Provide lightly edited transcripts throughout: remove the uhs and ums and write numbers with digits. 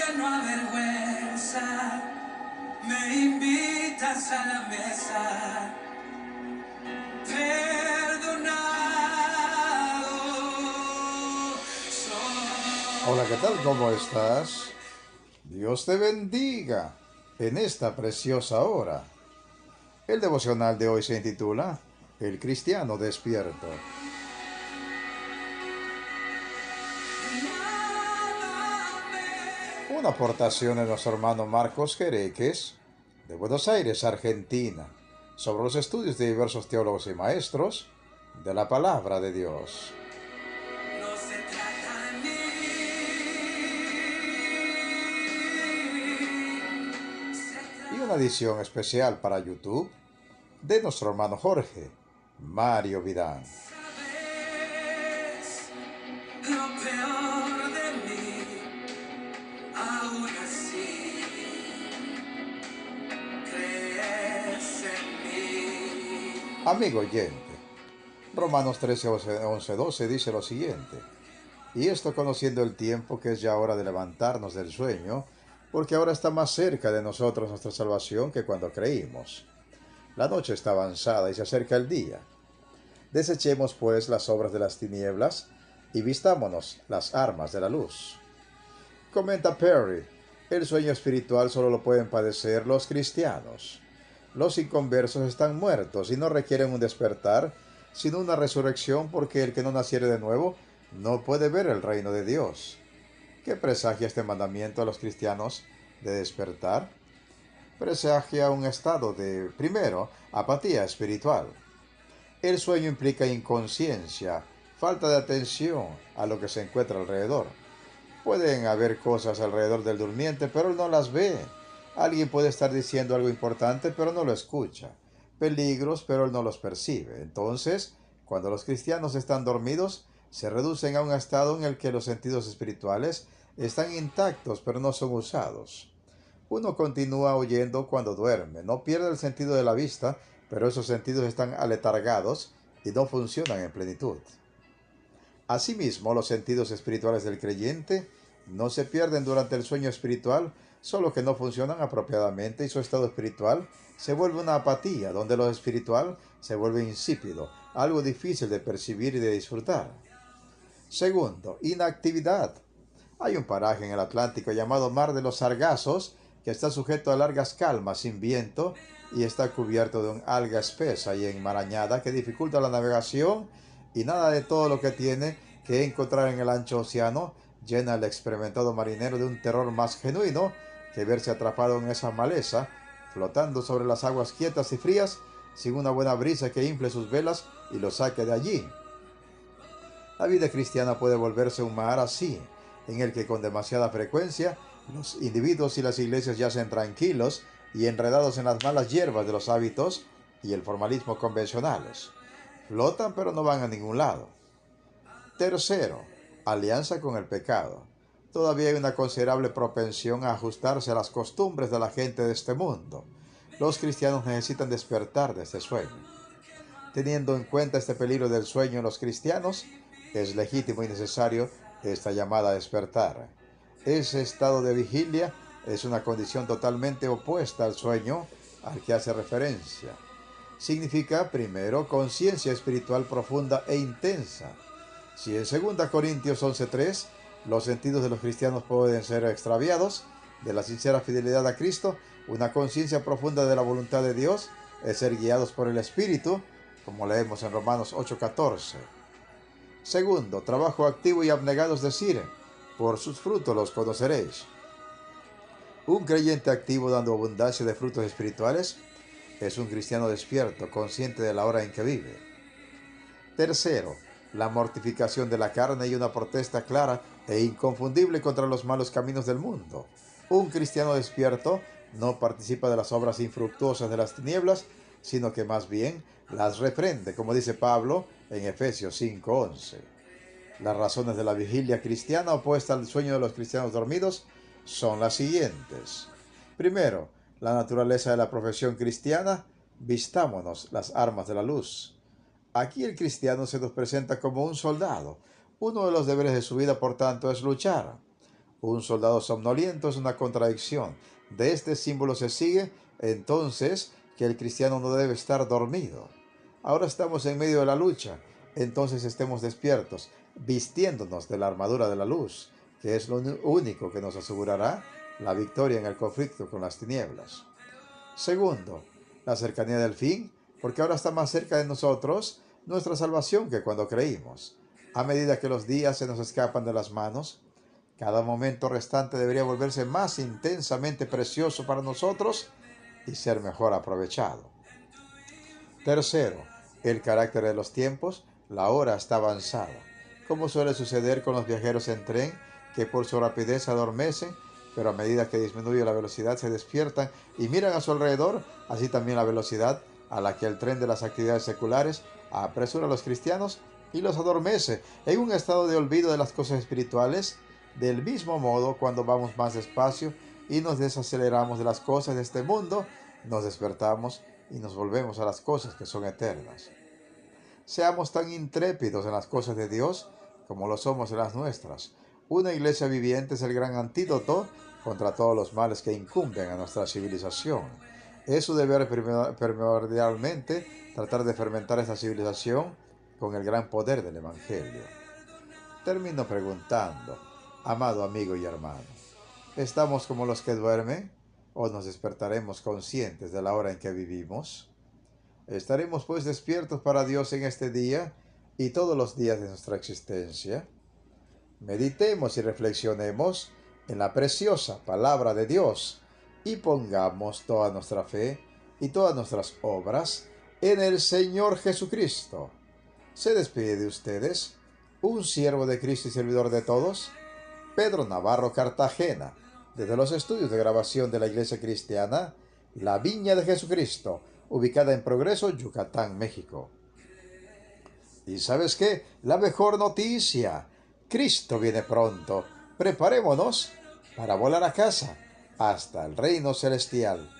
que no avergüenza, me invitas a la mesa, perdonado Hola, ¿qué tal? soy. ¿Cómo estás? Dios te bendiga en esta preciosa hora. El devocional de hoy se intitula El cristiano despierto. Una aportación de nuestro hermano Marcos Jereques, de Buenos Aires, Argentina, sobre los estudios de diversos teólogos y maestros de la palabra de Dios. No se trata de mí. Y una edición especial para YouTube de nuestro hermano Jorge, Mario Vidán. Sabes lo peor de mí, aún así crees en mí. Amigo oyente, Romanos 13, 11, 12 dice lo siguiente: y esto conociendo el tiempo que es ya hora de levantarnos del sueño, porque ahora está más cerca de nosotros nuestra salvación que cuando creímos. La noche está avanzada y se acerca el día. Desechemos pues las obras de las tinieblas y vistámonos las armas de la luz. Comenta Perry: el sueño espiritual solo lo pueden padecer los cristianos. Los inconversos están muertos y no requieren un despertar, sino una resurrección, porque el que no naciere de nuevo no puede ver el reino de Dios. ¿Qué presagia este mandamiento a los cristianos de despertar? Presagia un estado de, primero, apatía espiritual. El sueño implica inconsciencia, falta de atención a lo que se encuentra alrededor. Pueden haber cosas alrededor del durmiente, pero él no las ve. Alguien puede estar diciendo algo importante, pero no lo escucha. Peligros, pero él no los percibe. Entonces, cuando los cristianos están dormidos, se reducen a un estado en el que los sentidos espirituales están intactos, pero no son usados. Uno continúa oyendo cuando duerme, no pierde el sentido de la vista, pero esos sentidos están aletargados y no funcionan en plenitud. Asimismo, los sentidos espirituales del creyente no se pierden durante el sueño espiritual, solo que no funcionan apropiadamente y su estado espiritual se vuelve una apatía, donde lo espiritual se vuelve insípido, algo difícil de percibir y de disfrutar. Segundo, inactividad. Hay un paraje en el Atlántico llamado Mar de los Sargazos que está sujeto a largas calmas sin viento y está cubierto de un alga espesa y enmarañada que dificulta la navegación, y nada de todo lo que tiene que encontrar en el ancho océano llena al experimentado marinero de un terror más genuino que verse atrapado en esa maleza, flotando sobre las aguas quietas y frías, sin una buena brisa que infle sus velas y lo saque de allí. La vida cristiana puede volverse un mar así, en el que con demasiada frecuencia los individuos y las iglesias yacen tranquilos y enredados en las malas hierbas de los hábitos y el formalismo convencionales. Flotan pero no van a ningún lado. Tercero, alianza con el pecado. Todavía hay una considerable propensión a ajustarse a las costumbres de la gente de este mundo. Los cristianos necesitan despertar de este sueño. Teniendo en cuenta este peligro del sueño en los cristianos, es legítimo y necesario esta llamada a despertar. Ese estado de vigilia es una condición totalmente opuesta al sueño al que hace referencia. Significa, primero, conciencia espiritual profunda e intensa. Si en 2 Corintios 11:3 los sentidos de los cristianos pueden ser extraviados de la sincera fidelidad a Cristo, una conciencia profunda de la voluntad de Dios es ser guiados por el Espíritu, como leemos en Romanos 8:14. Segundo, trabajo activo y abnegado, es decir, por sus frutos los conoceréis. Un creyente activo dando abundancia de frutos espirituales es un cristiano despierto, consciente de la hora en que vive. Tercero, la mortificación de la carne y una protesta clara e inconfundible contra los malos caminos del mundo. Un cristiano despierto no participa de las obras infructuosas de las tinieblas, sino que más bien las reprende, como dice Pablo en Efesios 5:11. Las razones de la vigilia cristiana opuesta al sueño de los cristianos dormidos son las siguientes. Primero, la naturaleza de la profesión cristiana: vistámonos las armas de la luz. Aquí el cristiano se nos presenta como un soldado. Uno de los deberes de su vida, por tanto, es luchar. Un soldado somnoliento es una contradicción. De este símbolo se sigue, entonces, que el cristiano no debe estar dormido. Ahora estamos en medio de la lucha, entonces estemos despiertos, vistiéndonos de la armadura de la luz, que es lo único que nos asegurará la victoria en el conflicto con las tinieblas. Segundo, la cercanía del fin, porque ahora está más cerca de nosotros nuestra salvación que cuando creímos. A medida que los días se nos escapan de las manos, cada momento restante debería volverse más intensamente precioso para nosotros y ser mejor aprovechado. Tercero, el carácter de los tiempos, la hora está avanzada. Como suele suceder con los viajeros en tren, que por su rapidez se adormecen, pero a medida que disminuye la velocidad se despiertan y miran a su alrededor, así también la velocidad a la que el tren de las actividades seculares apresura a los cristianos y los adormece en un estado de olvido de las cosas espirituales. Del mismo modo, cuando vamos más despacio y nos desaceleramos de las cosas de este mundo, nos despertamos y nos volvemos a las cosas que son eternas. Seamos tan intrépidos en las cosas de Dios como lo somos en las nuestras. Una iglesia viviente es el gran antídoto contra todos los males que incumben a nuestra civilización. Es su deber primordialmente tratar de fermentar esta civilización con el gran poder del Evangelio. Termino preguntando, amado amigo y hermano, ¿estamos como los que duermen o nos despertaremos conscientes de la hora en que vivimos? ¿Estaremos pues despiertos para Dios en este día y todos los días de nuestra existencia? Meditemos y reflexionemos en la preciosa palabra de Dios y pongamos toda nuestra fe y todas nuestras obras en el Señor Jesucristo. Se despide de ustedes un siervo de Cristo y servidor de todos, Pedro Navarro Cartagena, desde los estudios de grabación de la Iglesia Cristiana, La Viña de Jesucristo, ubicada en Progreso, Yucatán, México. ¿Y sabes qué? La mejor noticia. Cristo viene pronto. Preparémonos para volar a casa, hasta el reino celestial.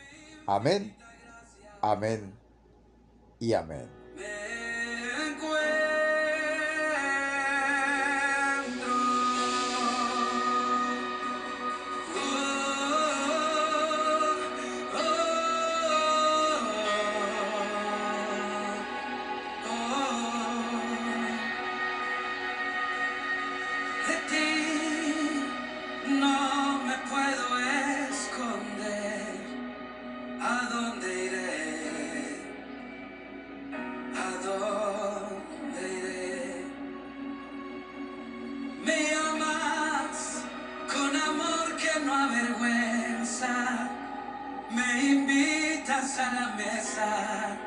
Amén, amén y amén. Me encuentro de ti, no me puedo esconder. ¿A dónde iré? ¿A dónde iré? Me amas con amor que no avergüenza, me invitas a la mesa